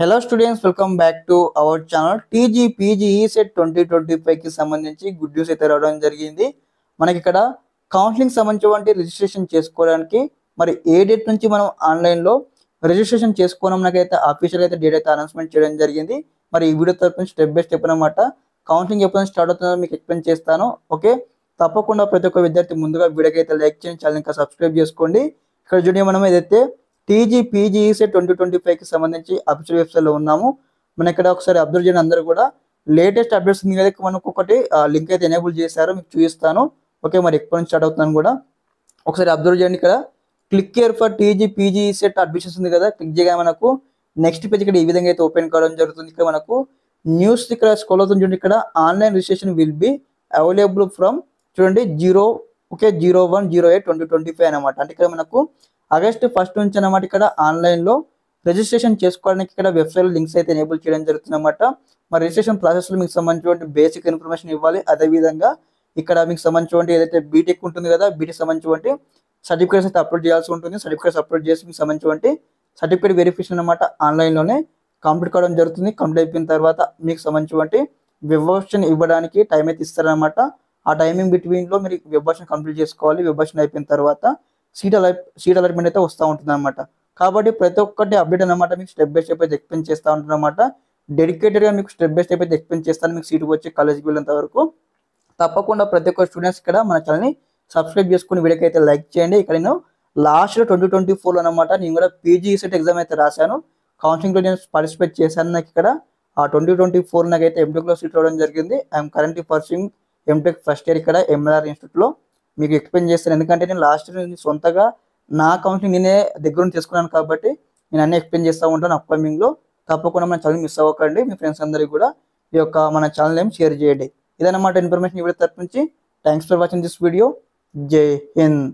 Hello students, welcome back to our channel. TG PG ECET 2025కి సంబంధించి good news అయితే రావడం జరిగింది. మనకి ఇక్కడ కౌన్సిలింగ్ సంబంధించి రిజిస్ట్రేషన్ చేసుకోవడానికి మరి ఏ డేట్ నుంచి మనం ఆన్లైన్లో రిజిస్ట్రేషన్ చేసుకోవడం నాకైతే అఫీషియల్ అయితే డేట్ అయితే అనౌన్స్మెంట్ చేయడం జరిగింది. మరి ఈ వీడియో తరపు స్టెప్ బై స్టెప్ అనమాట కౌన్సిలింగ్ ఎప్పుడు స్టార్ట్ అవుతుందో మీకు ఎక్స్ప్లెయిన్ చేస్తాను. ఓకే, తప్పకుండా ప్రతి ఒక్క విద్యార్థి ముందుగా వీడియోకి అయితే లైక్ చేయండి, ఛానల్ ఇంకా సబ్స్క్రైబ్ చేసుకోండి. ఇక్కడ చూడండి, మనం ఏదైతే టీజీ పీజీ ఈసెట్ 2025కి సంబంధించి అఫీషియల్ వెబ్సైట్లో ఉన్నాము. మనం ఇక్కడ ఒకసారి అబ్జర్వ్ చేయండి. అందరూ కూడా లేటెస్ట్ అప్డేట్స్ మీద మనకు ఒకటి లింక్ అయితే ఎనేబుల్ చేశారు, మీకు చూపిస్తాను. ఓకే, మరి ఎప్పటి నుంచి స్టార్ట్ అవుతున్నాను కూడా ఒకసారి అబ్జర్వ్ చేయండి. ఇక్కడ click here for TG PG ECET admissions ఉంది కదా, క్లిక్ చేయగా మనకు నెక్స్ట్ పేజ్ ఇక్కడ ఈ విధంగా అయితే ఓపెన్ కావడం జరుగుతుంది. ఇక్కడ మనకు న్యూస్ ఇక్కడ స్క్రోల్ అవుతుంది చూడండి. ఇక్కడ online registration will be available from చూడండి 01/08/2025 అనమాట. అంటే ఇక్కడ మనకు ఆగస్టు 1 నుంచి అనమాట ఇక్కడ ఆన్లైన్లో రిజిస్ట్రేషన్ చేసుకోవడానికి ఇక్కడ వెబ్సైట్ లింక్స్ అయితే ఎనేబుల్ చేయడం జరుగుతుంది అనమాట. మరి రిజిస్ట్రేషన్ ప్రాసెస్లో మీకు సంబంధించిన బేసిక్ ఇన్ఫర్మేషన్ ఇవ్వాలి. అదేవిధంగా ఇక్కడ మీకు సంబంధించిన ఏదైతే బీటెక్ ఉంటుంది కదా, బీటెక్ సంబంధించిన సర్టిఫికేట్స్ అయితే అప్లోడ్ చేయాల్సి ఉంటుంది. సర్టిఫికేట్స్ అప్లోడ్ చేసి మీకు సంబంధించిన సర్టిఫికేట్ వెరిఫికేషన్ అనమాట ఆన్లైన్లోనే కంప్లీట్ కావడం జరుగుతుంది. కంప్లీట్ అయిపోయిన తర్వాత మీకు సంబంధించిన వెబ్వర్షన్ ఇవ్వడానికి టైం అయితే ఇస్తారనమాట. ఆ టైమింగ్ బిట్వీన్లో మీరు వెబ్వర్షన్ కంప్లీట్ చేసుకోవాలి. వెబ్వర్షన్ అయిపోయిన తర్వాత సీట్ అలాట్మెంట్ అయితే వస్తూ ఉంటుంది అనమాట. కాబట్టి ప్రతి ఒక్కటి అప్డేట్ అనమాట మీకు స్టెప్ బై స్టెప్ అయితే ఎక్స్ప్లెయిన్ చేస్తూ ఉంటుంది అనమాట. డెడికేటెడ్గా మీకు స్టెప్ బై స్టెప్ అయితే ఎక్స్ప్లెయిన్ చేస్తాను. మీకు సీట్ వచ్చి కాలేజ్కి వెళ్ళేంత వరకు తప్పకుండా ప్రతి ఒక్క స్టూడెంట్స్ ఇక్కడ మన ఛానల్ని సబ్స్క్రైబ్ చేసుకుని వీడియోకి అయితే లైక్ చేయండి. ఇక్కడ నేను లాస్ట్లో 2024 అనమాట నేను కూడా పీజీ ఈసెట్ ఎగ్జామ్ అయితే రాశాను. కౌన్సిలింగ్లో నేను పార్టిసిపేట్ చేశాను. నాకు ఇక్కడ ఆ 2024 నాకైతే ఎంటెక్లో సీట్ రావడం జరిగింది. I'm currently pursuing MTech first year ఇక్కడ ఎంఎల్ఆర్ ఇన్స్టిట్యూట్లో. మీకు ఎక్స్ప్లెయిన్ చేస్తాను, ఎందుకంటే నేను లాస్ట్ ఇయర్ సొంతగా నా కౌన్సిలింగ్ నేనే దగ్గర నుంచి తీసుకున్నాను కాబట్టి నేను అన్నీ ఎక్స్ప్లెయిన్ చేస్తూ ఉంటాను అప్కమింగ్లో. తప్పకుండా మన ఛానల్ మిస్ అవ్వకండి. మీ ఫ్రెండ్స్ అందరికీ కూడా ఈ యొక్క మన ఛానల్ ఏం షేర్ చేయండి. ఇదన్నమాట ఇన్ఫర్మేషన్ ఈ వీడియో తరపు నుంచి. Thanks for watching this video. జై హింద్.